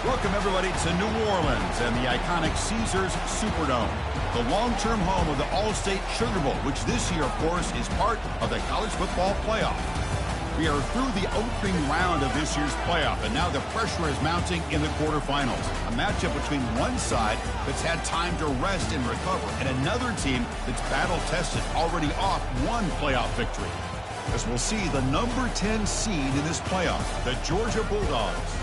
Welcome, everybody, to New Orleans and the iconic Caesars Superdome, the long-term home of the All-State Sugar Bowl, which this year, of course, is part of the college football playoff. We are through the opening round of this year's playoff, and now the pressure is mounting in the quarterfinals. A matchup between one side that's had time to rest and recover, and another team that's battle-tested, already off one playoff victory. As we'll see the number 10 seed in this playoff, the Georgia Bulldogs,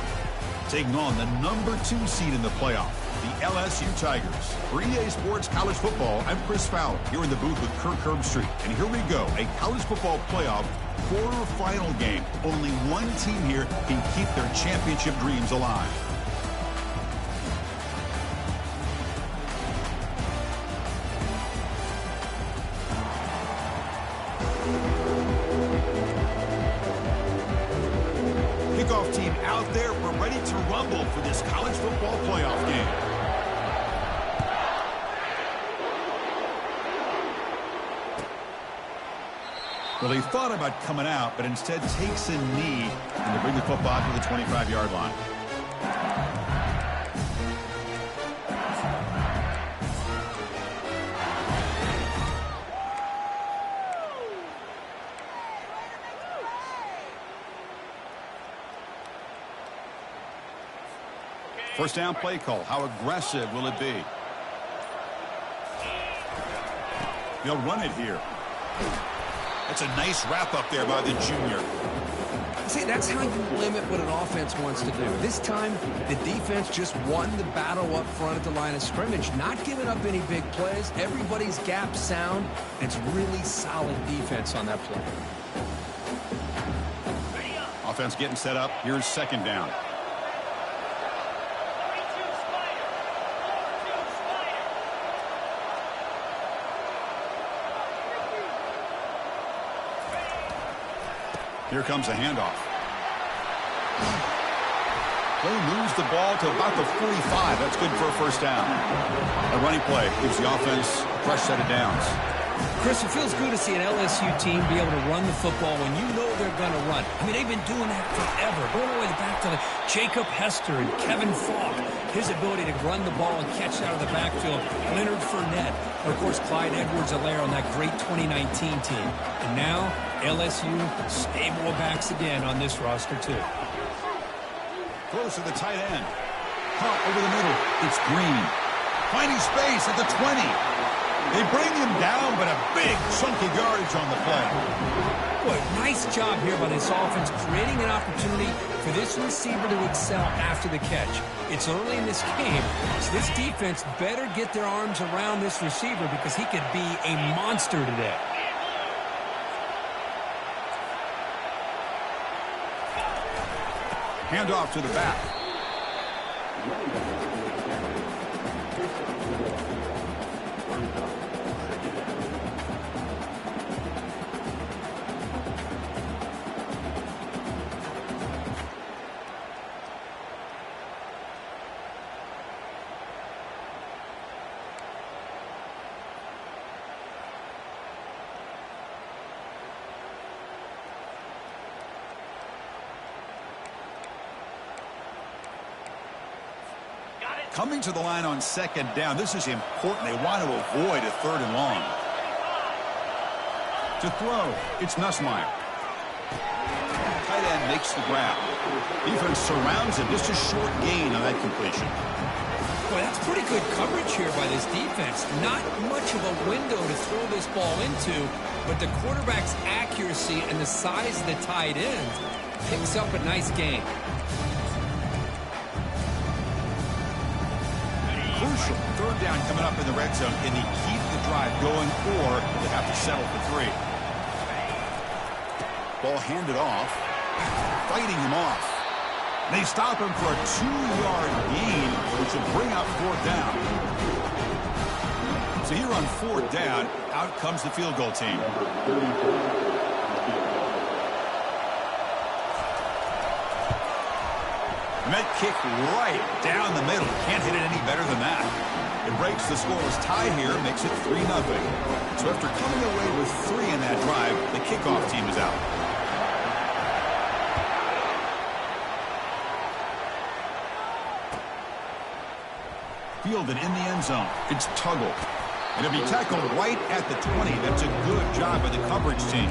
taking on the number 2 seed in the playoff, the LSU Tigers. For EA Sports College Football, I'm Chris Fowler, here in the booth with Kirk Herbstreit. And here we go, a college football playoff quarterfinal game. Only one team here can keep their championship dreams alive. Kickoff team out there. We're ready to rumble for this college football playoff game. Well, he thought about coming out, but instead takes a knee and to bring the football to the 25-yard line. First down play call. How aggressive will it be? They'll run it here. That's a nice wrap up there by the junior. See, that's how you limit what an offense wants to do. This time, the defense just won the battle up front at the line of scrimmage, not giving up any big plays. Everybody's gap sound. It's really solid defense on that play. Offense getting set up. Here's second down. Here comes a handoff. They moves the ball to about the 45. That's good for a first down. A running play gives the offense a fresh set of downs. Chris, it feels good to see an LSU team be able to run the football when you know they're going to run. I mean, they've been doing that forever. Going all the way back to Jacob Hester and Kevin Falk. His ability to run the ball and catch it out of the backfield. Leonard Fournette. And, of course, Clyde Edwards-Helaire on that great 2019 team. And now, LSU stable of backs again on this roster, too. Close to the tight end. Pump over the middle. It's Green. Finding space at the 20. They bring him down, but a big chunky yardage on the play. Boy, nice job here by this offense, creating an opportunity for this receiver to excel after the catch. It's early in this game, so this defense better get their arms around this receiver because he could be a monster today. Handoff to the back. Coming to the line on second down. This is important. They want to avoid a third and long. To throw, it's Nussmeier. Tight end makes the grab. Defense surrounds him. Just a short gain on that completion. Boy, that's pretty good coverage here by this defense. Not much of a window to throw this ball into, but the quarterback's accuracy and the size of the tight end picks up a nice gain. Crucial third down coming up in the red zone. Can he keep the drive going, or they have to settle for 3? Ball handed off. Fighting him off. They stop him for a 2-yard gain, which will bring up fourth down. So here on fourth down, out comes the field goal team. Met kick right down the middle. Can't hit it any better than that. It breaks the scoreless tie here, makes it 3-0. So after coming away with 3 in that drive, the kickoff team is out. Fielded in the end zone. It's Tuggle. And it'll be tackled right at the 20. That's a good job by the coverage team.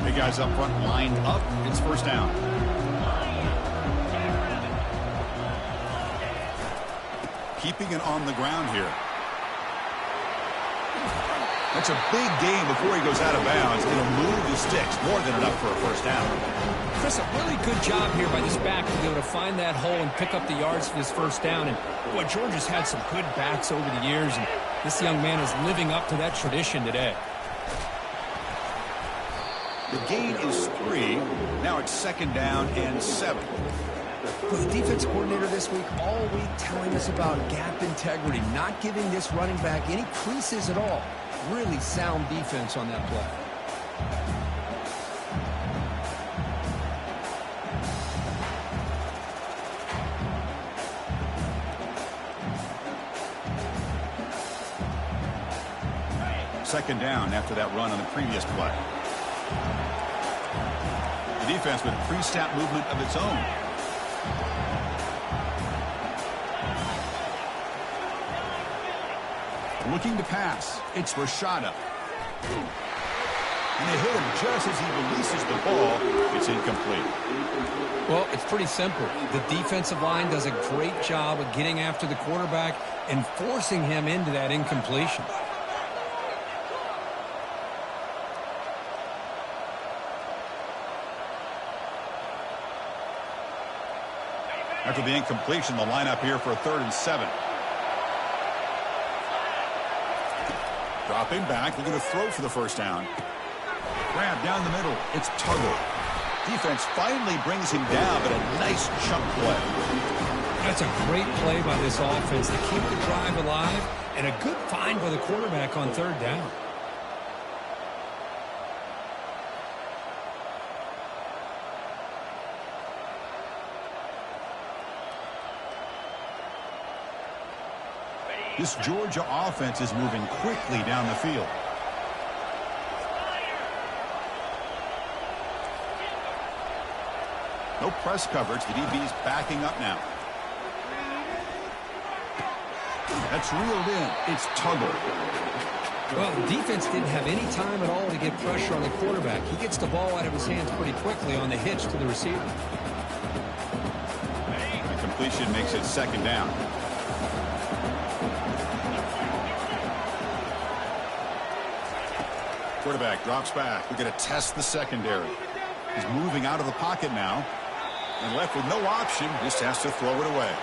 The guys up front lined up. It's first down. Keeping it on the ground here. That's a big gain before he goes out of bounds. It'll move the sticks. More than enough for a first down. Chris, a really good job here by this back to be able to find that hole and pick up the yards for this first down. And boy, Georgia's had some good backs over the years, and this young man is living up to that tradition today. The gain is 3. Now it's second down and 7. For the defense coordinator this week, all week telling us about gap integrity, not giving this running back any creases at all. Really sound defense on that play. Second down after that run on the previous play. The defense with pre-snap movement of its own. Looking to pass. It's Rashada. And they hit him just as he releases the ball. It's incomplete. Well, it's pretty simple. The defensive line does a great job of getting after the quarterback and forcing him into that incompletion. After the incompletion, the lineup here for a 3rd and 7. Dropping back, looking to throw for the first down. Grab down the middle. It's Tuggle. Defense finally brings him down, but a nice chunk play. That's a great play by this offense to keep the drive alive, and a good find by the quarterback on 3rd down. This Georgia offense is moving quickly down the field. No press coverage. The DB's backing up now. That's reeled in. It's Tuggle. Well, the defense didn't have any time at all to get pressure on the quarterback. He gets the ball out of his hands pretty quickly on the hitch to the receiver. The completion makes it second down. Quarterback drops back. We're going to test the secondary. He's moving out of the pocket now. And left with no option. Just has to throw it away.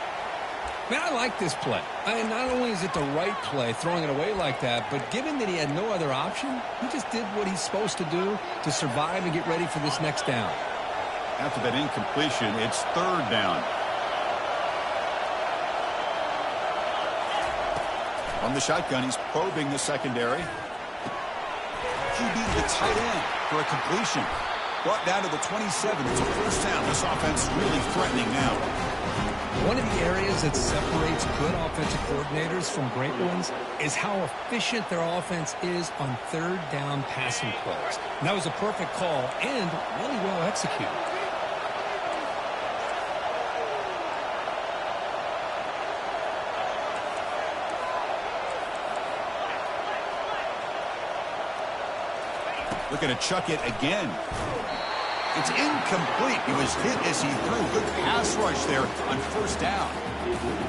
Man, I like this play. Not only is it the right play, throwing it away like that, but given that he had no other option, he just did what he's supposed to do to survive and get ready for this next down. After that incompletion, it's 3rd down. From the shotgun, he's probing the secondary. QB to the tight end for a completion. Brought down to the 27. It's a first down. This offense really threatening now. One of the areas that separates good offensive coordinators from great ones is how efficient their offense is on 3rd down passing plays. And that was a perfect call and really well executed. Looking to chuck it again. It's incomplete. He was hit as he threw. Good pass rush there on first down.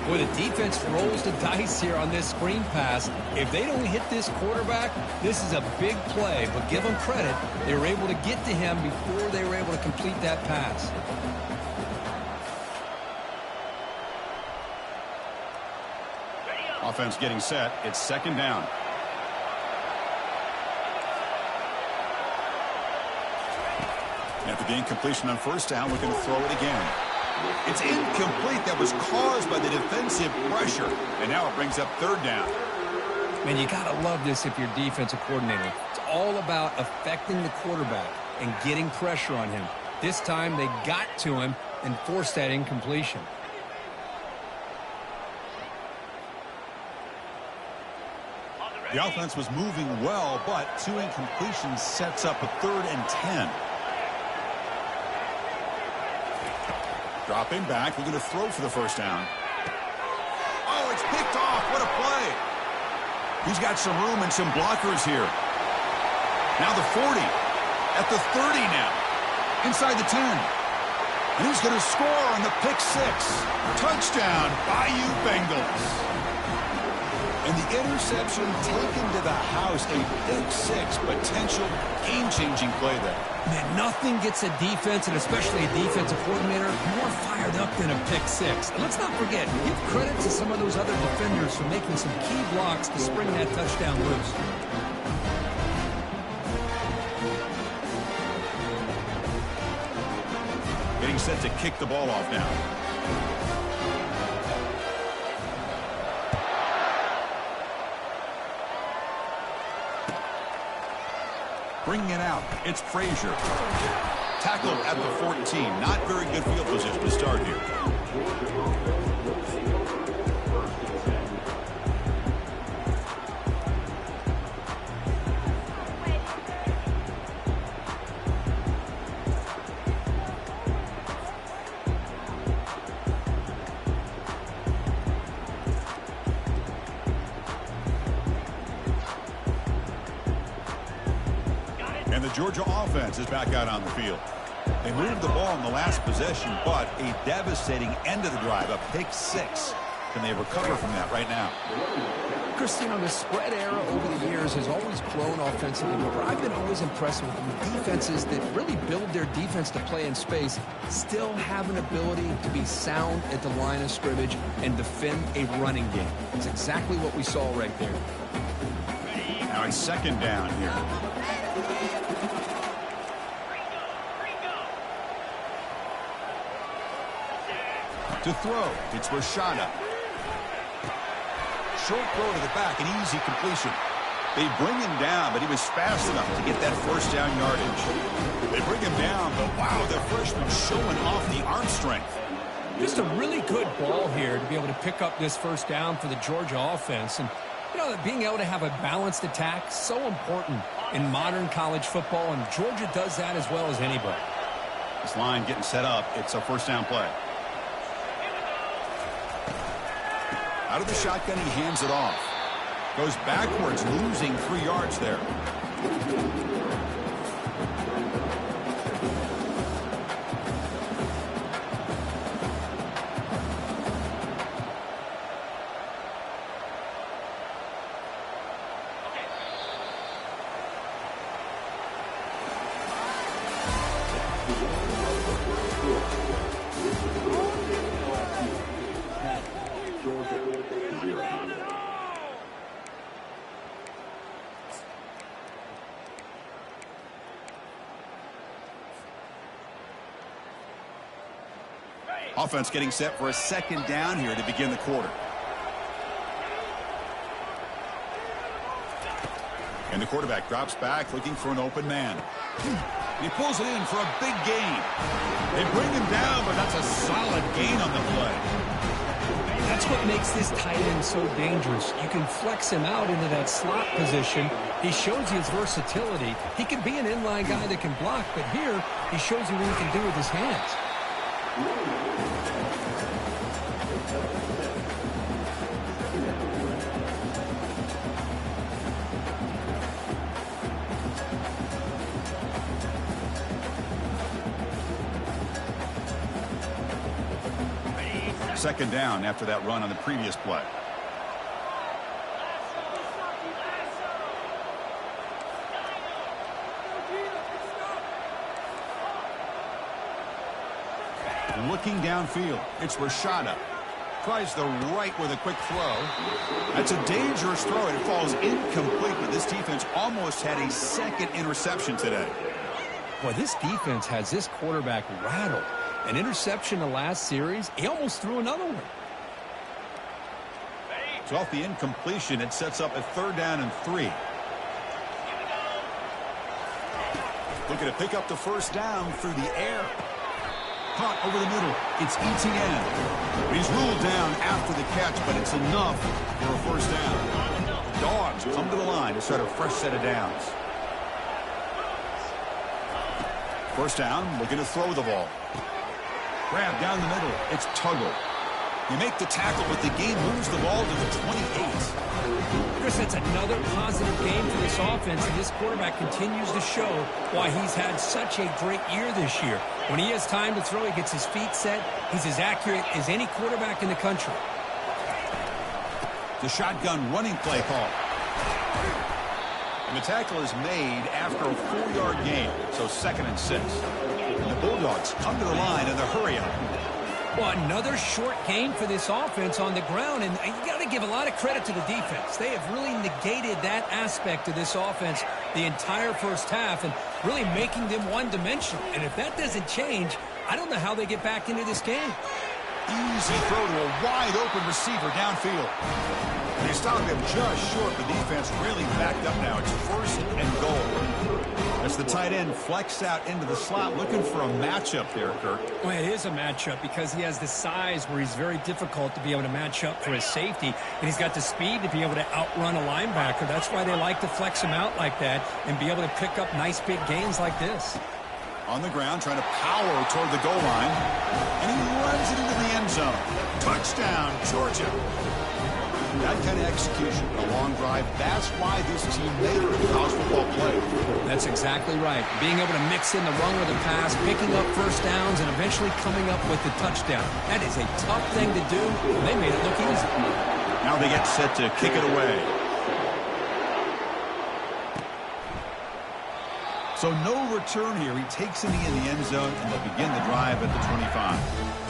Boy, the defense rolls the dice here on this screen pass. If they don't hit this quarterback, this is a big play. But give them credit. They were able to get to him before they were able to complete that pass. Offense getting set. It's second down. After the incompletion on first down, we're going to throw it again. It's incomplete. That was caused by the defensive pressure. And now it brings up 3rd down. Man, you got to love this if you're defensive coordinator. It's all about affecting the quarterback and getting pressure on him. This time they got to him and forced that incompletion. The offense was moving well, but 2 incompletions sets up a 3rd and 10. Dropping back, looking to throw for the first down. Oh, it's picked off. What a play. He's got some room and some blockers here. Now the 40. At the 30 now. Inside the 10. And he's going to score on the pick 6. Touchdown, Bayou Bengals. And the interception taken to the house. A big 6, potential game-changing play there. Man, nothing gets a defense, and especially a defensive coordinator, more fired up than a pick 6. And let's not forget, give credit to some of those other defenders for making some key blocks to spring that touchdown loose. Getting set to kick the ball off now. Bringing it out, it's Frazier. Tackled at the 14. Not very good field position to start here. And the Georgia offense is back out on the field. They moved the ball in the last possession, but a devastating end of the drive, a pick 6. Can they recover from that right now? Chris, you know, the spread era over the years has always grown offensively, but I've been always impressed with defenses that really build their defense to play in space, still have an ability to be sound at the line of scrimmage and defend a running game. It's exactly what we saw right there. Now it's 2nd down here. To throw, it's Rashada. Short throw to the back, an easy completion. They bring him down, but he was fast enough to get that first down yardage. They bring him down, but wow, the freshman showing off the arm strength. Just a really good ball here to be able to pick up this first down for the Georgia offense. And, you know, being able to have a balanced attack, so important in modern college football, and Georgia does that as well as anybody. This line getting set up. It's a first down play. Out of the shotgun, he hands it off. Goes backwards, losing 3 yards there. Offense getting set for a 2nd down here to begin the quarter. And the quarterback drops back looking for an open man. He pulls it in for a big gain. They bring him down, but that's a solid gain on the play. That's what makes this tight end so dangerous. You can flex him out into that slot position. He shows you his versatility. He can be an inline guy that can block, but here he shows you what he can do with his hands. Second down after that run on the previous play. Looking downfield, it's Rashada. Tries the right with a quick throw. That's a dangerous throw, and it falls incomplete, but this defense almost had a 2nd interception today. Boy, this defense has this quarterback rattled. An interception the last series, he almost threw another one. So off the incompletion, it sets up a 3rd down and 3. Looking to pick up the first down through the air. Caught over the middle. It's Etienne. He's ruled down after the catch, but it's enough for a first down. Dogs come to the line to start a fresh set of downs. First down, looking to throw the ball. Grab down the middle. It's Tuggle. You make the tackle, but the game moves the ball to the 28. Chris, that's another positive game for this offense, and this quarterback continues to show why he's had such a great year this year. When he has time to throw, he gets his feet set. He's as accurate as any quarterback in the country. The shotgun running play call. And the tackle is made after a 4-yard gain, so 2nd and 6. And the Bulldogs come to the line in the hurry-up. Well, another short gain for this offense on the ground, and you got to give a lot of credit to the defense. They have really negated that aspect of this offense the entire first half and really making them one-dimensional. And if that doesn't change, I don't know how they get back into this game. Easy throw to a wide-open receiver downfield. They stop him just short. The defense really backed up now. It's 1st and goal. As the tight end flexed out into the slot, looking for a matchup there, Kirk. Well, it is a matchup because he has the size where he's very difficult to be able to match up for his safety, and he's got the speed to be able to outrun a linebacker. That's why they like to flex him out like that and be able to pick up nice big gains like this. On the ground, trying to power toward the goal line, and he runs it into the end zone. Touchdown, Georgia. That kind of execution, a long drive, that's why this team made it in college football play. That's exactly right. Being able to mix in the run with the pass, picking up first downs, and eventually coming up with the touchdown. That is a tough thing to do. They made it look easy. Now they get set to kick it away. So no return here. He takes it in the end zone, and they'll begin the drive at the 25.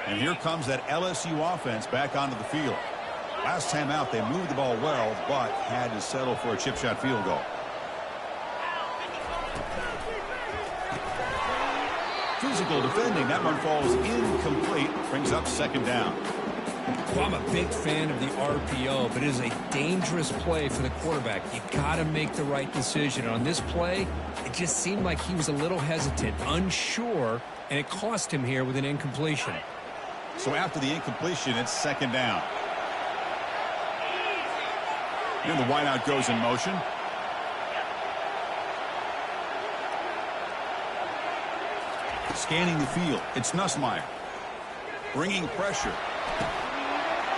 And here comes that LSU offense back onto the field. Last time out, they moved the ball well, but had to settle for a chip shot field goal. Physical defending. That one falls incomplete. Brings up 2nd down. Well, I'm a big fan of the RPO, but it is a dangerous play for the quarterback. You got to make the right decision. On this play, it just seemed like he was a little hesitant, unsure, and it cost him here with an incompletion. So after the incompletion, it's 2nd down. And the wideout goes in motion. Scanning the field, it's Nussmeier. Bringing pressure.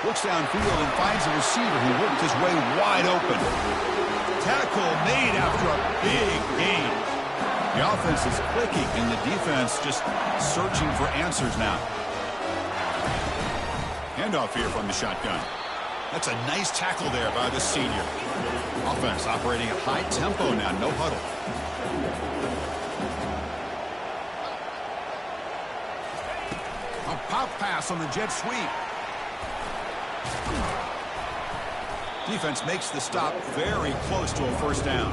Looks downfield and finds a receiver who worked his way wide open. Tackle made after a big gain. The offense is clicking and the defense just searching for answers now. Handoff here from the shotgun. That's a nice tackle there by the senior. Offense operating at high tempo now, no huddle. A pop pass on the jet sweep. Defense makes the stop very close to a 1st down.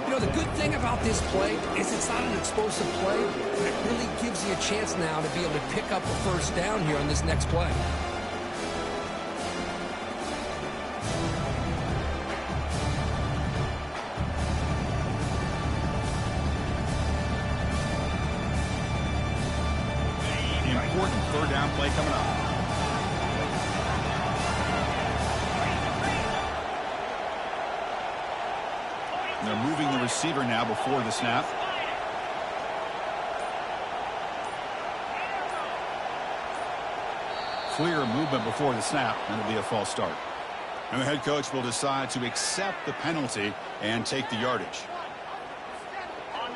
You know, the good thing about this play is it's not an explosive play, but it really gives you a chance now to be able to pick up a 1st down here on this next play. Important 3rd down play coming up. They're moving the receiver now before the snap. Clear movement before the snap, and it'll be a false start. And the head coach will decide to accept the penalty and take the yardage.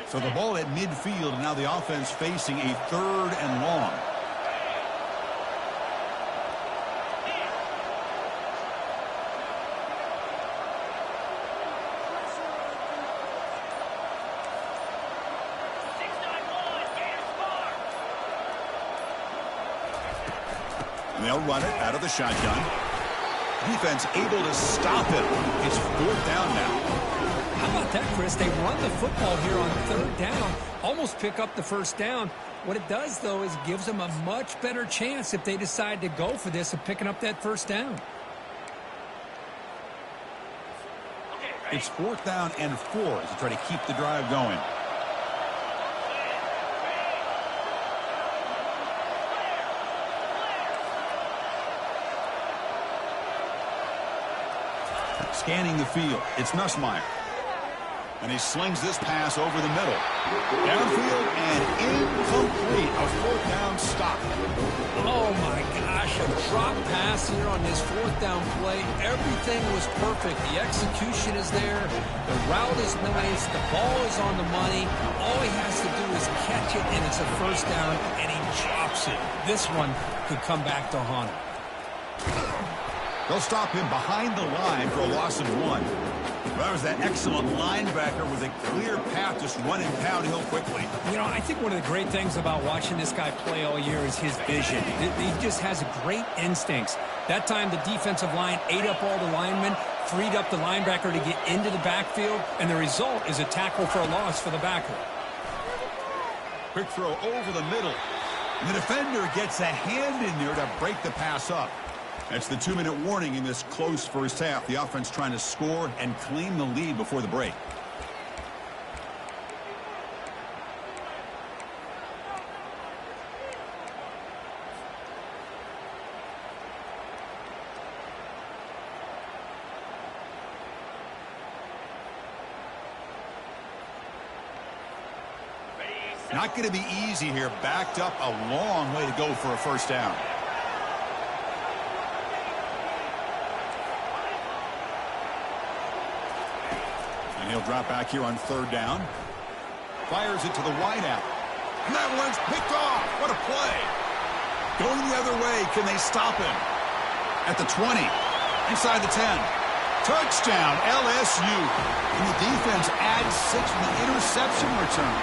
So the ball at midfield, and now the offense facing a 3rd and long. And they'll run it out of the shotgun. Defense able to stop it. It's 4th down now. How about that, Chris? They run the football here on 3rd down, almost pick up the 1st down. What it does, though, is gives them a much better chance if they decide to go for this of picking up that 1st down. It's 4th down and 4 to try to keep the drive going. Scanning the field, it's Nussmeier. And he slings this pass over the middle. Downfield and incomplete. A fourth down stop. Oh, my gosh. A drop pass here on this fourth down play. Everything was perfect. The execution is there. The route is nice. The ball is on the money. All he has to do is catch it, and it's a first down, and he drops it. This one could come back to haunt him. They'll stop him behind the line for a loss of 1. That was that excellent linebacker with a clear path just running downhill quickly. You know, I think one of the great things about watching this guy play all year is his vision. He just has great instincts. That time the defensive line ate up all the linemen, freed up the linebacker to get into the backfield, and the result is a tackle for a loss for the backer. Quick throw over the middle. And the defender gets a hand in there to break the pass up. That's the 2-minute warning in this close first half. The offense trying to score and claim the lead before the break. Not going to be easy here. Backed up a long way to go for a first down. And he'll drop back here on third down. Fires it to the wideout. And that one's picked off. What a play. Going the other way. Can they stop him? At the 20. Inside the 10. Touchdown, LSU. And the defense adds 6 with the interception return.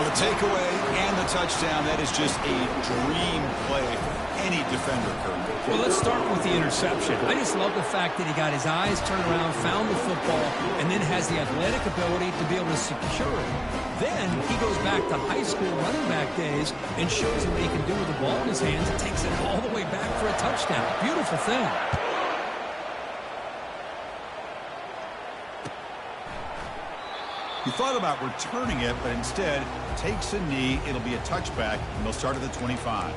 Well, the takeaway and the touchdown, that is just a dream play for any defender, Kurt. Well, let's start with the interception. I just love the fact that he got his eyes turned around, found the football, and then has the athletic ability to be able to secure it. Then he goes back to high school running back days and shows him what he can do with the ball in his hands and takes it all the way back for a touchdown. Beautiful thing. He thought about returning it, but instead takes a knee. It'll be a touchback, and they'll start at the 25.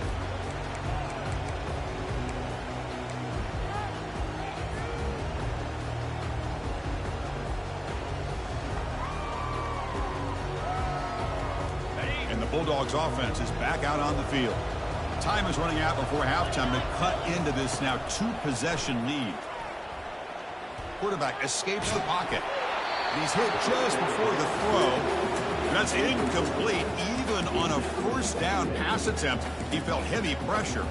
And the Bulldogs offense is back out on the field. Time is running out before halftime to cut into this now 2-possession lead. Quarterback escapes the pocket. He's hit just before the throw. That's incomplete. Even on a first down pass attempt, he felt heavy pressure.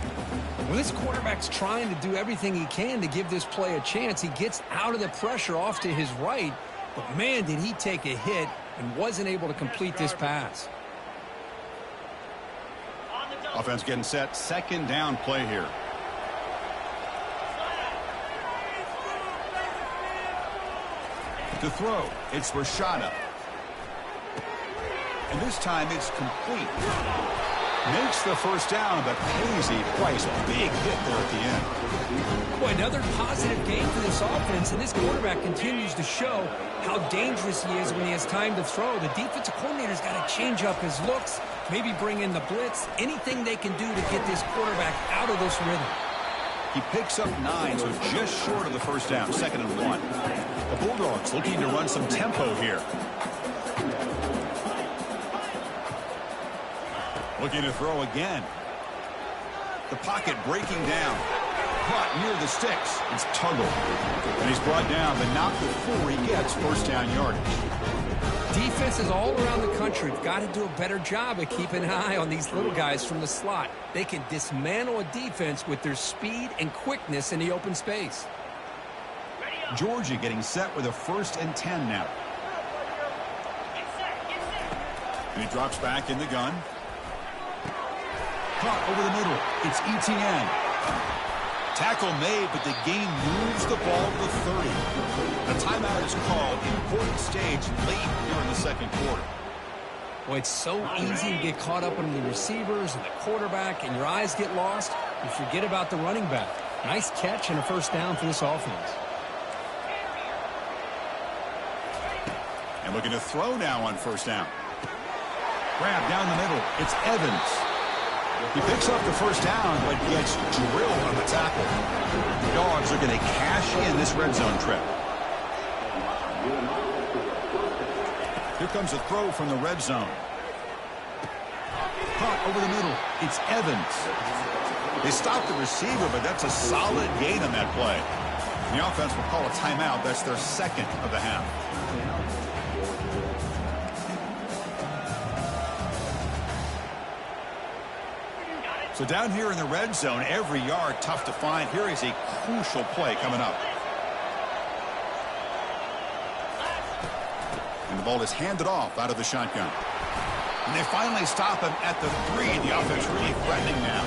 Well, this quarterback's trying to do everything he can to give this play a chance. He gets out of the pressure off to his right, but man, did he take a hit and wasn't able to complete this pass. Offense getting set. Second down play here. To throw, it's Rashada. And this time it's complete. Makes the first down, but pays a price. Big hit there at the end. Boy, another positive game for this offense, and this quarterback continues to show how dangerous he is when he has time to throw. The defensive coordinator's got to change up his looks, maybe bring in the blitz, anything they can do to get this quarterback out of this rhythm. He picks up 9, so just short of the first down, 2nd and 1. The Bulldogs looking to run some tempo here. Looking to throw again. The pocket breaking down. Caught near the sticks. It's Tuggle. And he's brought down, but not before he gets first down yardage. Defenses all around the country have got to do a better job of keeping an eye on these little guys from the slot. They can dismantle a defense with their speed and quickness in the open space. Georgia getting set with a 1st and 10 now. And he drops back in the gun. Caught over the middle. It's Etienne. Tackle made, but the gain moves the ball to the 30. A timeout is called. Important stage late here in the second quarter. Boy, it's so easy to get caught up on the receivers and the quarterback, and your eyes get lost. You forget about the running back. Nice catch and a first down for this offense. And looking to throw now on first down. Grab down the middle. It's Evans. He picks up the first down, but gets drilled on the tackle. The Dogs are going to cash in this red zone trip. Here comes a throw from the red zone. Caught over the middle. It's Evans. They stopped the receiver, but that's a solid gain on that play. The offense will call a timeout. That's their second of the half. So down here in the red zone, every yard tough to find. Here is a crucial play coming up. And the ball is handed off out of the shotgun. And they finally stop him at the 3. The offense really threatening now.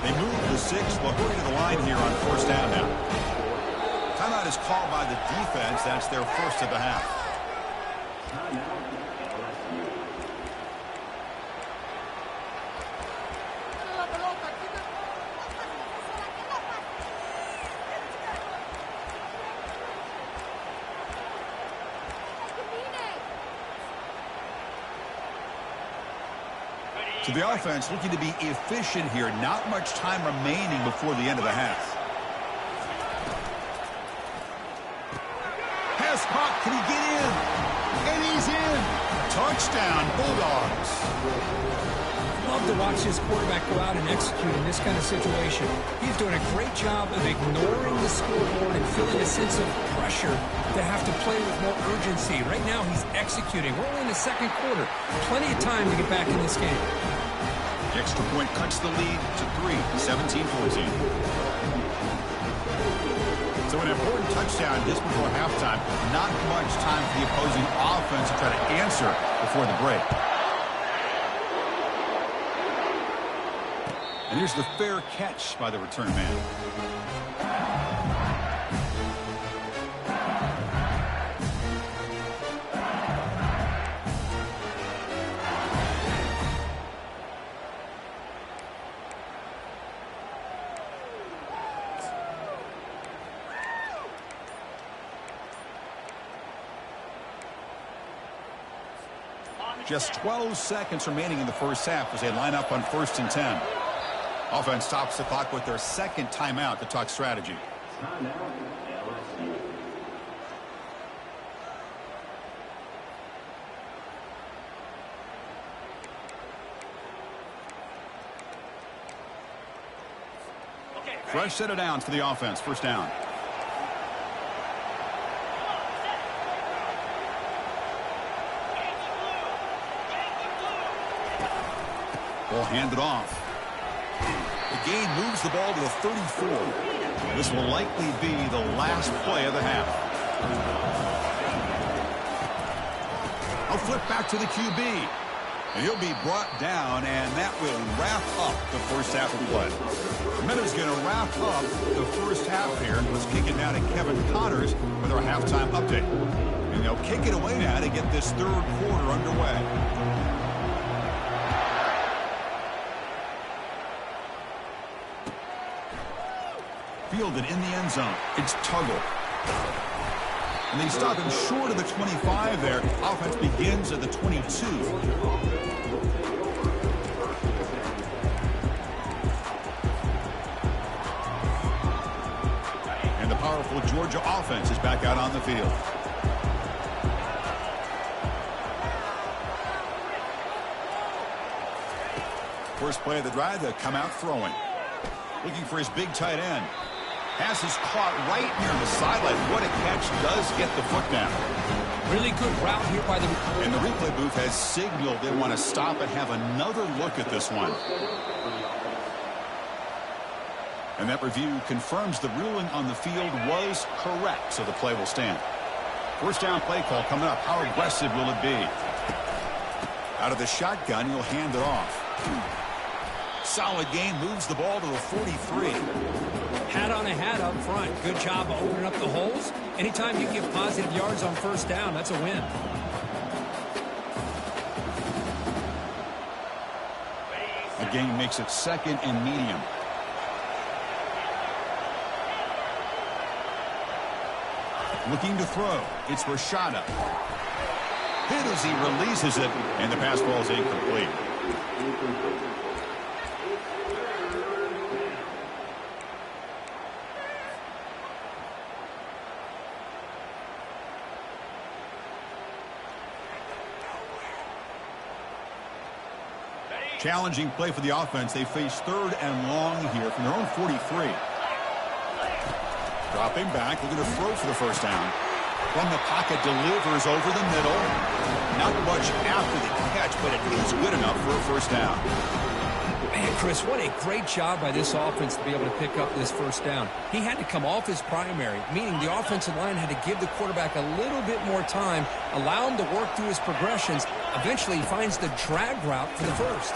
They move to the 6. They'll hurry to the line here on first down now. Timeout is called by the defense. That's their first of the half. So the offense looking to be efficient here. Not much time remaining before the end of the half. Pass caught. Can he get in? And he's in. Touchdown, Bulldogs. Love to watch this quarterback go out and execute in this kind of situation. He's doing a great job of ignoring the scoreboard and feeling a sense of pressure to have to play with more urgency. Right now, he's executing. We're only in the second quarter. Plenty of time to get back in this game. The extra point cuts the lead to 3, 17-14. So an important touchdown just before halftime. Not much time for the opposing offense to try to answer before the break. And here's the fair catch by the return man. Just 12 seconds remaining in the first half as they line up on 1st and 10. Offense stops the clock with their second timeout to talk strategy. Fresh set of downs for the offense. First down. Ball handed off. The gain moves the ball to the 34. This will likely be the last play of the half. A flip back to the QB. And he'll be brought down, and that will wrap up the first half of play. Meadows going to wrap up the first half here. Let's kick it now to Kevin Connors with our halftime update. And they'll kick it away now to get this third quarter underway. Fielded in the end zone. It's Tuggle. And they stop him short of the 25 there. Offense begins at the 22. And the powerful Georgia offense is back out on the field. First play of the drive, they'll come out throwing. Looking for his big tight end. Pass is caught right near the sideline. What a catch. Does get the foot down. Really good route here by the... And the replay booth has signaled they want to stop and have another look at this one. And that review confirms the ruling on the field was correct, so the play will stand. First down play call coming up. How aggressive will it be? Out of the shotgun, he'll hand it off. Solid gain, moves the ball to the 43. Hat on a hat up front. Good job of opening up the holes. Anytime you give positive yards on first down, that's a win. The gain makes it second and medium. Looking to throw. It's Rashada. Hit as he releases it, and the pass ball is incomplete. Challenging play for the offense. They face 3rd and long here from their own 43. Dropping back, looking to throw for the first down. From the pocket, delivers over the middle. Not much after the catch, but it is good enough for a first down. Man, Chris, what a great job by this offense to be able to pick up this first down. He had to come off his primary, meaning the offensive line had to give the quarterback a little bit more time, allow him to work through his progressions. Eventually, he finds the drag route for the first.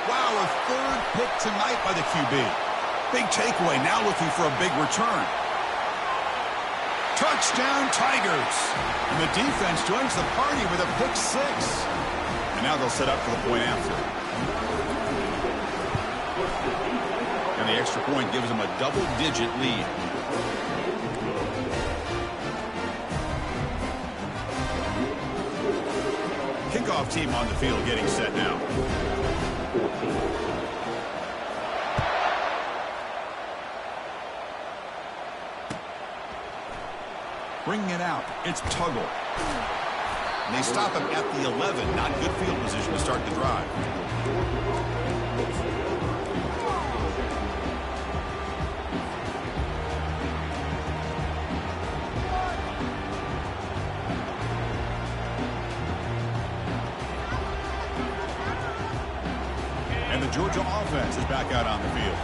Wow, a 3rd pick tonight by the QB. Big takeaway, now looking for a big return. Touchdown, Tigers. And the defense joins the party with a pick 6. And now they'll set up for the point after. And the extra point gives them a double-digit lead. Kickoff team on the field getting set now. Bringing it out. It's Tuggle. And they stop him at the 11. Not good field position to start the drive. And the Georgia offense is back out on the field.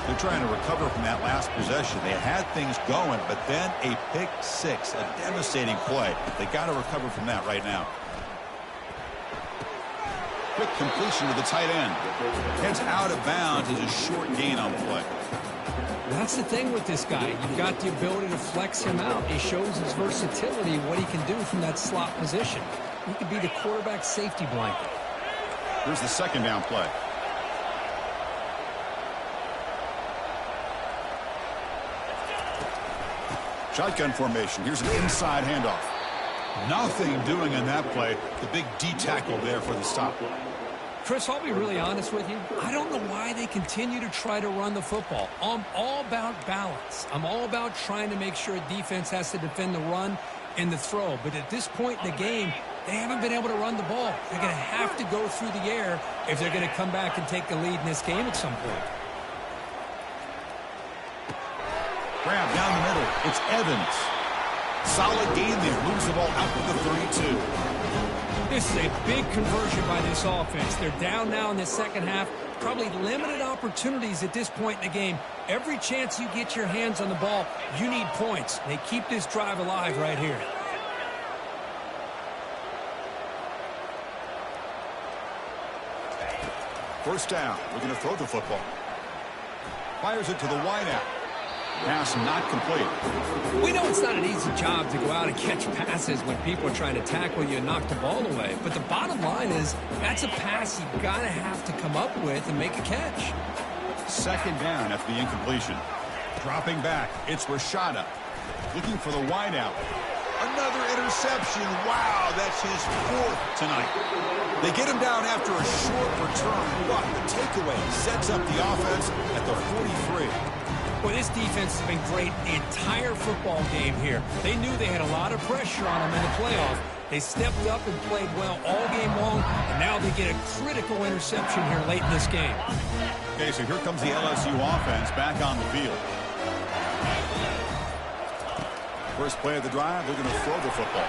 They're trying to recover from that last possession. They had things going, but then a pick 6, a devastating play. They got to recover from that right now. Quick completion to the tight end. Heads out of bounds as a short gain on the play. That's the thing with this guy. You've got the ability to flex him out. He shows his versatility, what he can do from that slot position. He could be the quarterback safety blanket. Here's the 2nd down play. Shotgun formation. Here's an inside handoff. Nothing doing in that play. The big D tackle there for the stop. Chris, I'll be really honest with you. I don't know why they continue to try to run the football. I'm all about balance. I'm all about trying to make sure defense has to defend the run and the throw. But at this point in the game, they haven't been able to run the ball. They're going to have to go through the air if they're going to come back and take the lead in this game at some point. Grab down the middle. It's Evans. Solid gain there. Moves the ball out to the 32. This is a big conversion by this offense. They're down now in the second half. Probably limited opportunities at this point in the game. Every chance you get your hands on the ball, you need points. They keep this drive alive right here. First down. We're going to throw the football. Fires it to the wideout. Pass not complete. We know it's not an easy job to go out and catch passes when people are trying to tackle you and knock the ball away. But the bottom line is that's a pass you've got to have to come up with and make a catch. Second down after the incompletion. Dropping back. It's Rashada. Looking for the wideout. Another interception. Wow, that's his 4th tonight. They get him down after a short return. But the takeaway sets up the offense at the 43. Well, this defense has been great the entire football game here. They knew they had a lot of pressure on them in the playoff. They stepped up and played well all game long, and now they get a critical interception here late in this game. Okay, so here comes the LSU offense back on the field. First play of the drive, they're going to throw the football.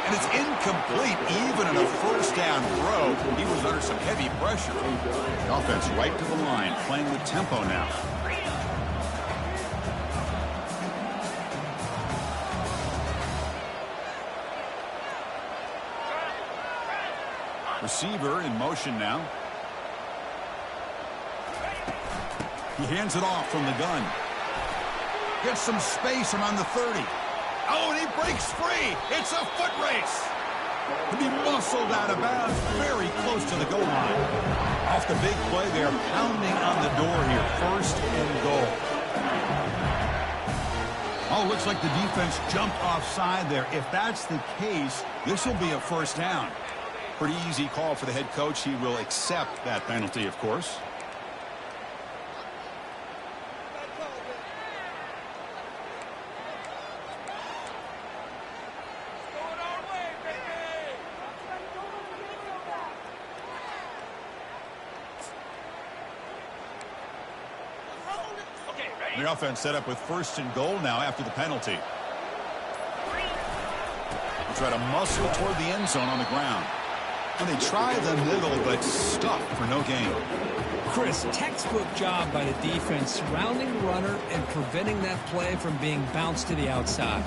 And it's incomplete, even in a first down throw. He was under some heavy pressure. The offense right to the line, playing with tempo now. Receiver in motion now. He hands it off from the gun. Gets some space around the 30. Oh, and he breaks free. It's a foot race. And he muscled out of bounds very close to the goal line. Off the big play, they're pounding on the door here. First and goal. Oh, looks like the defense jumped offside there. If that's the case, this will be a first down. Pretty easy call for the head coach. He will accept that penalty, of course. The offense set up with 1st and goal now after the penalty. They try to muscle toward the end zone on the ground. And they try the middle, but stuck for no gain. Chris, textbook job by the defense, surrounding the runner and preventing that play from being bounced to the outside.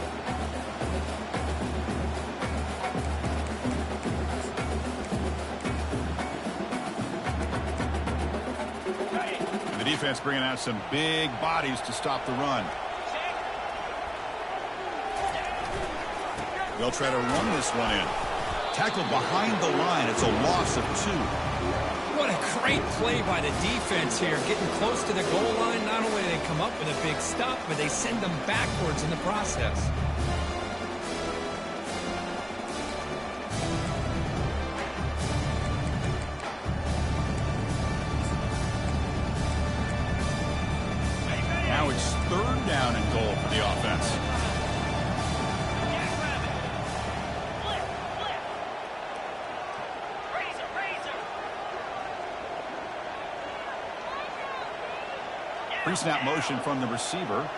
The defense bringing out some big bodies to stop the run. They'll try to run this one in. Tackled behind the line. It's a loss of 2. What a great play by the defense here. Getting close to the goal line, not only do they come up with a big stop, but they send them backwards in the process. Now it's 3rd down and goal for the offense. Pre-snap motion from the receiver.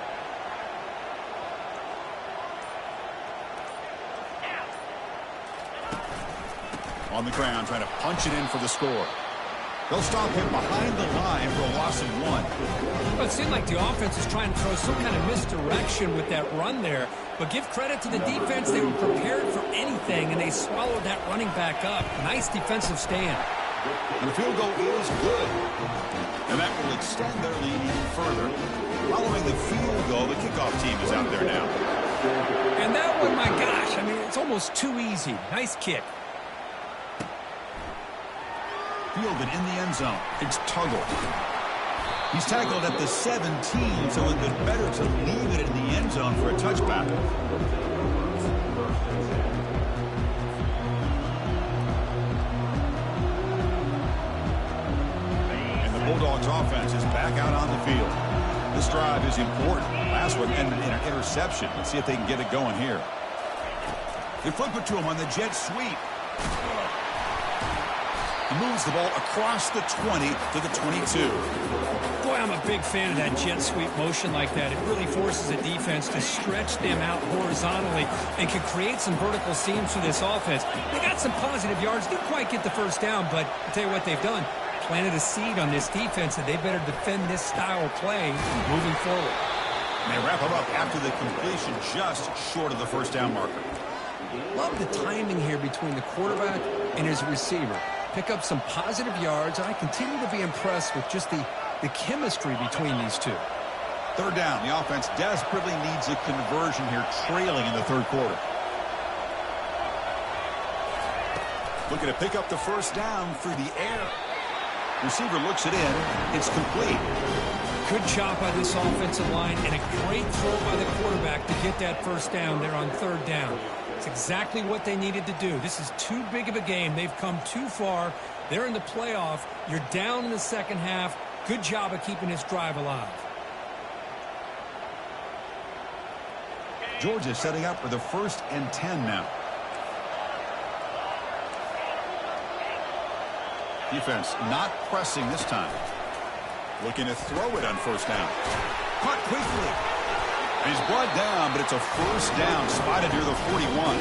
On the ground, trying to punch it in for the score. They'll stop him behind the line for a loss of 1. Well, it seemed like the offense is trying to throw some kind of misdirection with that run there. But give credit to the defense. They were prepared for anything, and they swallowed that running back up. Nice defensive stand. And the field goal is good. And that will extend their lead even further. Following the field goal, the kickoff team is out there now. And that one, my gosh, I mean, it's almost too easy. Nice kick. Fielded in the end zone. It's Tuggle. He's tackled at the 17, so it would be better to leave it in the end zone for a touchback. And the Bulldogs offense is back out on the field. This drive is important. Last one ended in an interception. Let's see if they can get it going here. They flip it to him on the jet sweep. He moves the ball across the 20 to the 22. Boy, I'm a big fan of that jet sweep motion like that. It really forces a defense to stretch them out horizontally and can create some vertical seams for this offense. They got some positive yards. Didn't quite get the first down, but I'll tell you what they've done. Planted a seed on this defense, and they better defend this style of play moving forward. And they wrap him up after the completion just short of the first down marker. Love the timing here between the quarterback and his receiver. Pick up some positive yards, and I continue to be impressed with just the chemistry between these two. 3rd down. The offense desperately needs a conversion here, trailing in the 3rd quarter. Looking to pick up the first down through the air. Receiver looks it in. It's complete. Good job by this offensive line, and a great throw by the quarterback to get that first down there on 3rd down. It's exactly what they needed to do. This is too big of a game. They've come too far. They're in the playoff. You're down in the second half. Good job of keeping this drive alive. Georgia setting up for the 1st and 10 now. Defense not pressing this time. Looking to throw it on 1st down. Caught quickly. And he's brought down, but it's a 1st down, spotted near the 41.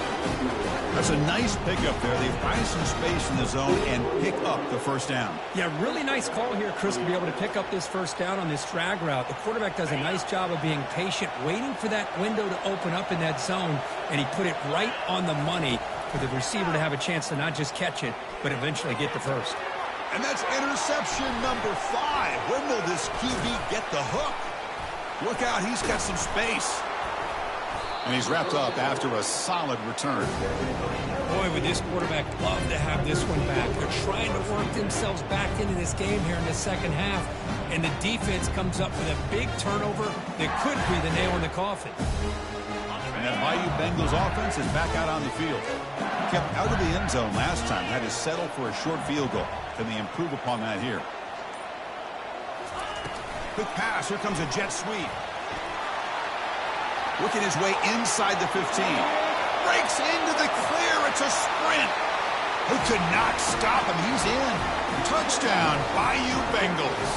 That's a nice pickup there. They find some space in the zone and pick up the 1st down. Yeah, really nice call here, Chris, to be able to pick up this 1st down on this drag route. The quarterback does a nice job of being patient, waiting for that window to open up in that zone, and he put it right on the money for the receiver to have a chance to not just catch it, but eventually get the first. And that's interception number 5. When will this QB get the hook? Look out, he's got some space. And he's wrapped up after a solid return. Boy, would this quarterback love to have this one back. They're trying to work themselves back into this game here in the second half. And the defense comes up with a big turnover that could be the nail in the coffin. And that Bayou Bengals offense is back out on the field. Kept out of the end zone last time. Had to settle for a short field goal. Can they improve upon that here? Quick pass. Here comes a jet sweep. Working his way inside the 15. Breaks into the clear. It's a sprint. Who could not stop him? He's in. Touchdown, Bayou Bengals.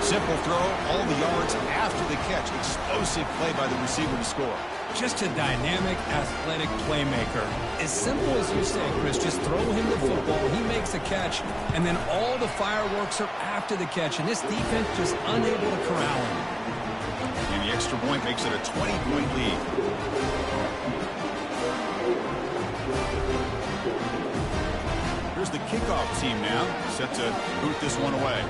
Simple throw, all the yards after the catch. Explosive play by the receiver to score. Just a dynamic, athletic playmaker. As simple as you say, Chris, just throw him the football, he makes a catch, and then all the fireworks are after the catch, and this defense just unable to corral him. And the extra point makes it a 20-point lead. Here's the kickoff team now, set to boot this one away.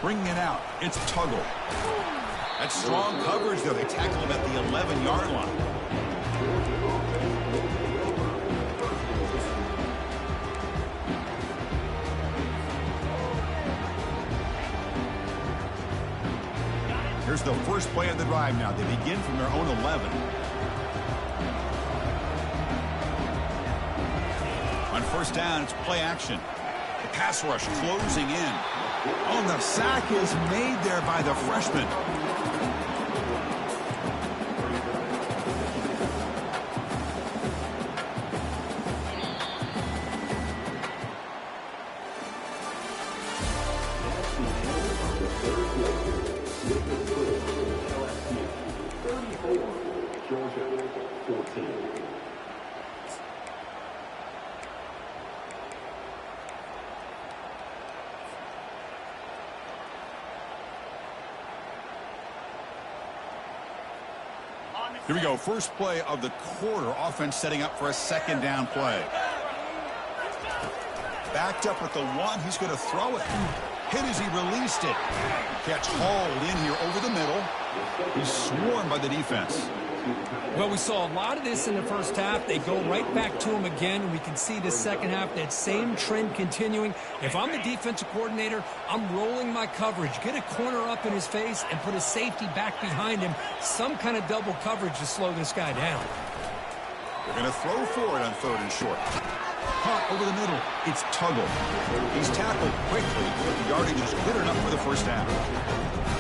Bringing it out, it's Tuggle. That's strong coverage there. They tackle him at the 11-yard line. Here's the first play of the drive now. They begin from their own 11. On first down, it's play action. The pass rush closing in. Oh, the sack is made there by the freshman. Here we go. First play of the quarter. Offense setting up for a second down play. Backed up at the one. He's going to throw it. Hit as he released it. Catch hauled in here over the middle. He's swarmed by the defense. Well, we saw a lot of this in the first half. They go right back to him again, and we can see the second half, that same trend continuing. If I'm the defensive coordinator, I'm rolling my coverage. Get a corner up in his face and put a safety back behind him. Some kind of double coverage to slow this guy down. They're going to throw for it on third and short. Caught over the middle. It's Tuggle. He's tackled quickly, but the yardage is good enough for the first down.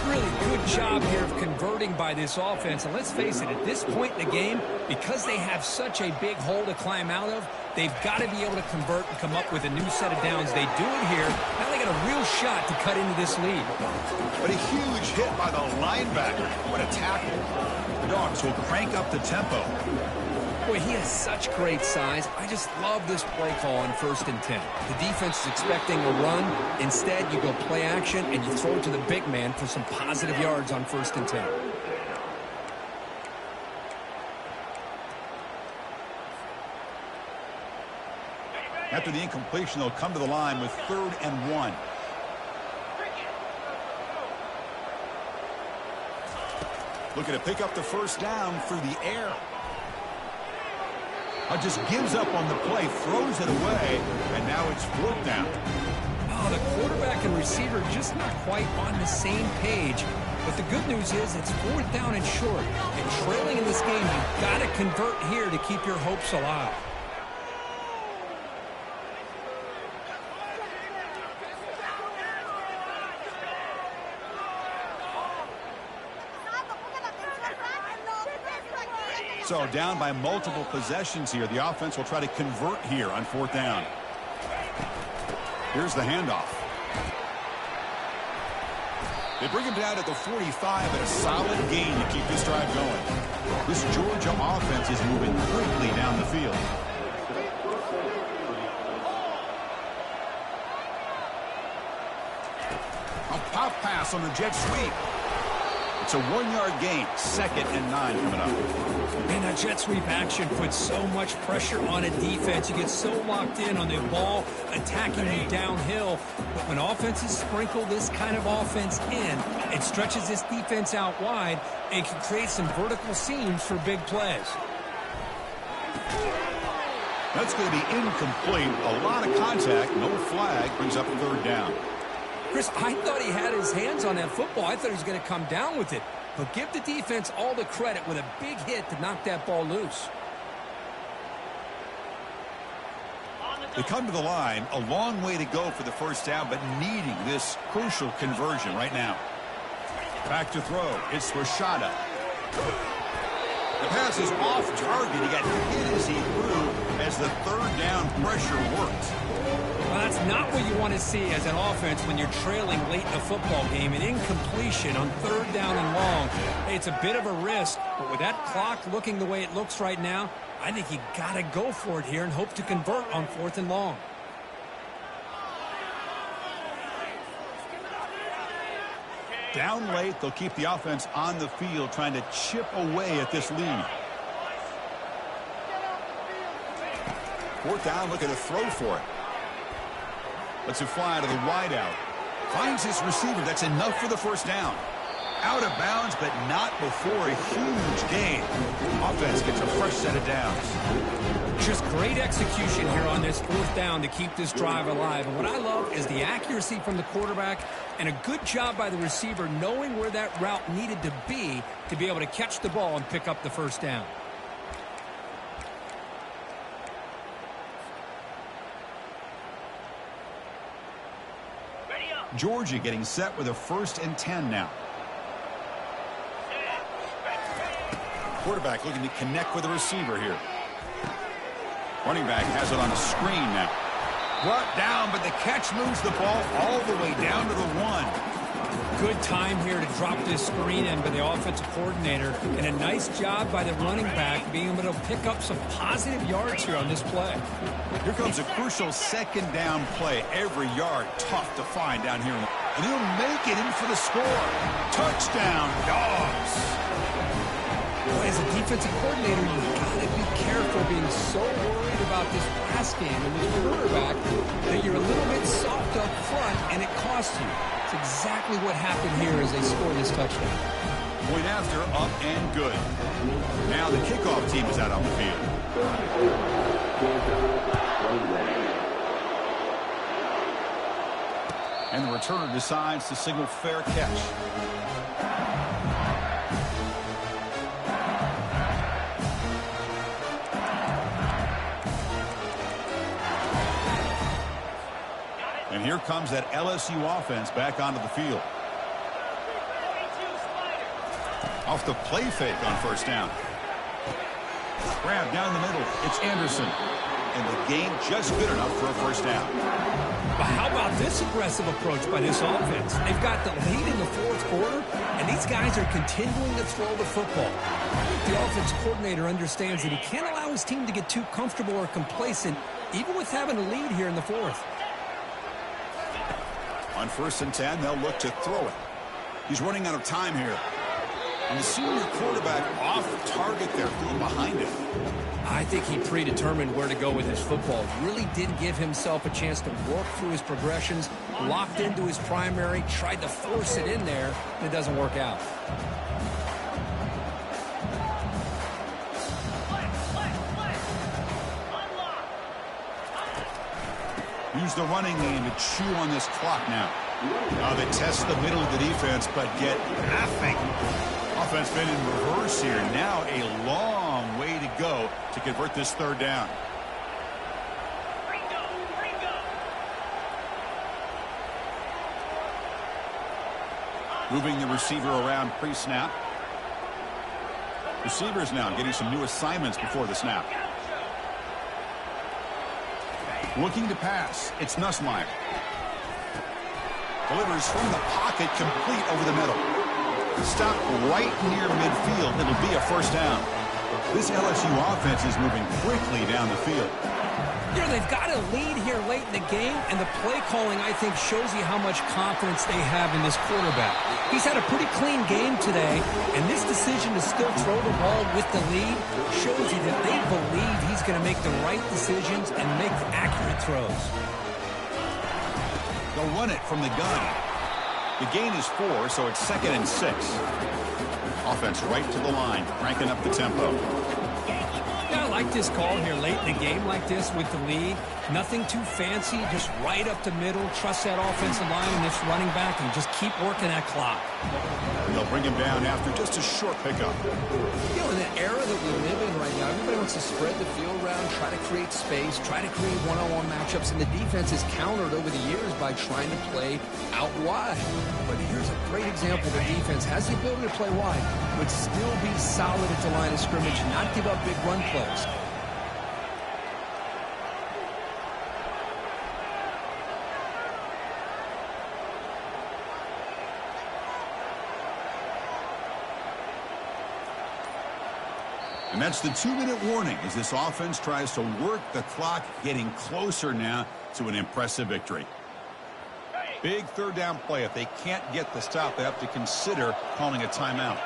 Really good job here of converting by this offense. And let's face it, at this point in the game, because they have such a big hole to climb out of, they've got to be able to convert and come up with a new set of downs. They do it here. Now they got a real shot to cut into this lead. But a huge hit by the linebacker. What a tackle. The Dogs will crank up the tempo. Boy, he has such great size. I just love this play call on 1st and 10. The defense is expecting a run. Instead, you go play action, and you throw it to the big man for some positive yards on 1st and 10. After the incompletion, they'll come to the line with 3rd and 1. Looking to pick up the first down through the air. Just gives up on the play, throws it away, and now it's 4th down. Oh, the quarterback and receiver just not quite on the same page. But the good news is it's 4th down and short. And trailing in this game, you've got to convert here to keep your hopes alive. So down by multiple possessions here. The offense will try to convert here on 4th down. Here's the handoff. They bring him down at the 45 and a solid gain to keep this drive going. This Georgia offense is moving quickly down the field. A pop pass on the jet sweep. It's a 1-yard gain. 2nd and 9 coming up. Man, that jet sweep action puts so much pressure on a defense. You get so locked in on the ball attacking you downhill. But when offenses sprinkle this kind of offense in, it stretches this defense out wide and can create some vertical seams for big plays. That's going to be incomplete. A lot of contact. No flag. Brings up 3rd down. Chris, I thought he had his hands on that football. I thought he was going to come down with it. But give the defense all the credit with a big hit to knock that ball loose. They come to the line. A long way to go for the first down, but needing this crucial conversion right now. Back to throw. It's Rashada. The pass is off target. He got hit as he threw as the third down pressure worked. Well, that's not what you want to see as an offense when you're trailing late in a football game. An incompletion on third down and long. Hey, it's a bit of a risk, but with that clock looking the way it looks right now, I think you got to go for it here and hope to convert on 4th and long. Down late, they'll keep the offense on the field trying to chip away at this lead. 4th down, looking to throw for it. Lets it fly to the wideout. Finds his receiver. That's enough for the first down. Out of bounds, but not before a huge gain. Offense gets a fresh set of downs. Just great execution here on this 4th down to keep this drive alive. And what I love is the accuracy from the quarterback and a good job by the receiver knowing where that route needed to be able to catch the ball and pick up the first down. Georgia getting set with a 1st and 10 now. Quarterback looking to connect with the receiver here. Running back has it on the screen now. Brought down, but the catch moves the ball all the way down to the 1. Good time here to drop this screen in by the offensive coordinator, and a nice job by the running back being able to pick up some positive yards here on this play. Here comes a crucial 2nd down play. Every yard tough to find down here. And he'll make it in for the score. Touchdown, Dogs. Well, as a defensive coordinator, you've got to be careful being so worried about this pass game and this quarterback that you're a little bit soft up front and it costs you. It's exactly what happened here as they scored this touchdown. Point after, up and good. Now the kickoff team is out on the field. And the returner decides to signal fair catch. And here comes that LSU offense back onto the field. Off the play fake on 1st down. Grab down the middle. It's Anderson. And the gain just good enough for a 1st down. But how about this aggressive approach by this offense? They've got the lead in the 4th quarter, and these guys are continuing to throw the football. I think the offense coordinator understands that he can't allow his team to get too comfortable or complacent, even with having a lead here in the 4th. On 1st and 10, they'll look to throw it. He's running out of time here. And the senior quarterback off target there, threw behind him. I think he predetermined where to go with his football. Really did give himself a chance to work through his progressions, locked into his primary, tried to force it in there, and it doesn't work out. Use the running game to chew on this clock now. Now they test the middle of the defense, but get nothing. Offense been in reverse here. Now a long way to go to convert this 3rd down. Moving the receiver around pre-snap. Receivers now getting some new assignments before the snap. Looking to pass. It's Nussmeier. Delivers from the pocket, complete over the middle. Stop right near midfield. It'll be a 1st down. This LSU offense is moving quickly down the field. You know, they've got a lead here late in the game, and the play calling, I think, shows you how much confidence they have in this quarterback. He's had a pretty clean game today, and this decision to still throw the ball with the lead shows you that they believe he's going to make the right decisions and make accurate throws. They'll run it from the gun. The gain is 4, so it's 2nd and 6. Offense right to the line, cranking up the tempo. Yeah, I like this call here late in the game like this with the lead. Nothing too fancy, just right up the middle. Trust that offensive line and this running back and just keep working that clock. They'll bring him down after just a short pickup. You know, in the era that we live in right now, everybody wants to spread the field around, try to create space, try to create one-on-one matchups, and the defense is countered over the years by trying to play out wide. But here's a great example. The defense has the ability to play wide, but still be solid at the line of scrimmage, not give up big run plays. And that's the 2-minute warning as this offense tries to work the clock, getting closer now to an impressive victory. Big third down play. If they can't get the stop, they have to consider calling a timeout.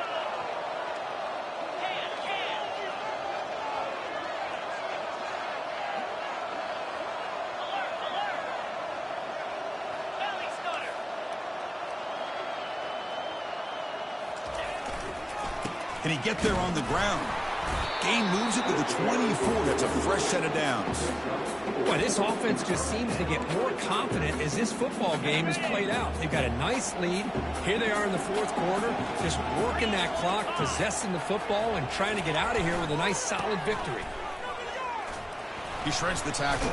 Can he get there on the ground? Gain moves it to the 24. That's a fresh set of downs. Boy, this offense just seems to get more confident as this football game is played out. They've got a nice lead. Here they are in the fourth quarter, just working that clock, possessing the football, and trying to get out of here with a nice, solid victory. He shreds the tackle.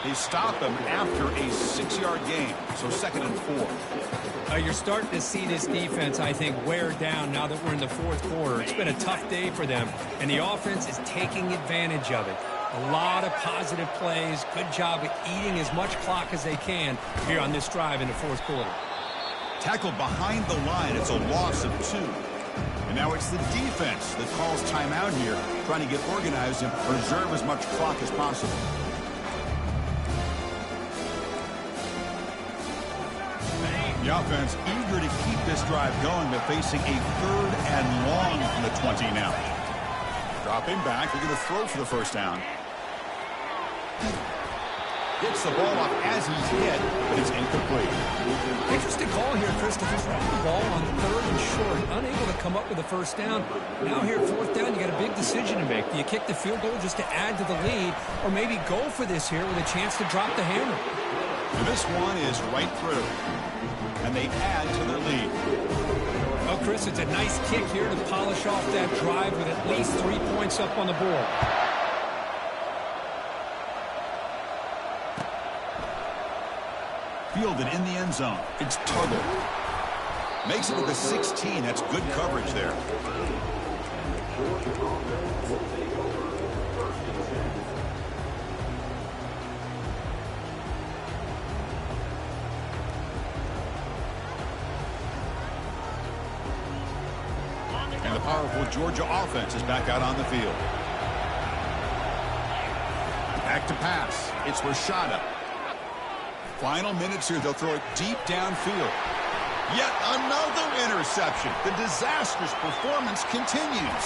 They stop him after a 6-yard gain, so 2nd and 4. You're starting to see this defense, I think, wear down now that we're in the fourth quarter. It's been a tough day for them, and the offense is taking advantage of it. A lot of positive plays. Good job of eating as much clock as they can here on this drive in the fourth quarter. Tackled behind the line. It's a loss of 2. And now it's the defense that calls timeout here, trying to get organized and preserve as much clock as possible. The offense eager to keep this drive going, but facing a 3rd and long from the 20 now. Dropping back, they're going to throw for the first down. Gets the ball off as he's hit, but it's incomplete. Interesting call here, Chris, to just run the ball on 3rd and short, unable to come up with a first down. Now here at 4th down, you got a big decision to make. Do you kick the field goal just to add to the lead, or maybe go for this here with a chance to drop the hammer? And this one is right through. And they add to their lead. Well, Chris, it's a nice kick here to polish off that drive with at least 3 points up on the board. Fielded in the end zone. It's Tuggle. Makes it to the 16. That's good coverage there. The powerful Georgia offense is back out on the field. Back to pass. It's Rashada. Final minutes here. They'll throw it deep downfield. Yet another interception. The disastrous performance continues.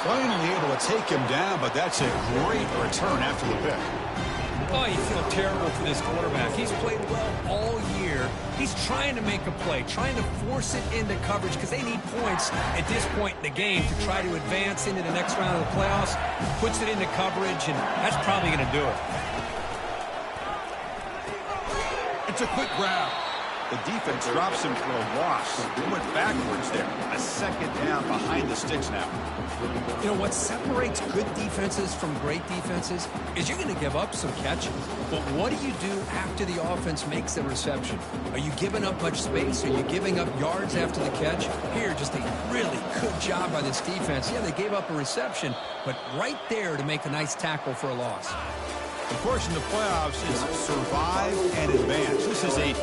Finally able to take him down, but that's a great return after the pick. Oh, you feel terrible for this quarterback. He's played well all year. He's trying to make a play, trying to force it into coverage because they need points at this point in the game to try to advance into the next round of the playoffs. Puts it into coverage, and that's probably going to do it. It's a quick grab. The defense drops him for a loss. He went backwards there. A 2nd down behind the sticks now. You know, what separates good defenses from great defenses is you're going to give up some catches. But what do you do after the offense makes the reception? Are you giving up much space? Are you giving up yards after the catch? Here, just a really good job by this defense. Yeah, they gave up a reception, but right there to make a nice tackle for a loss. Of course, in the playoffs, it's survive and advance. This is a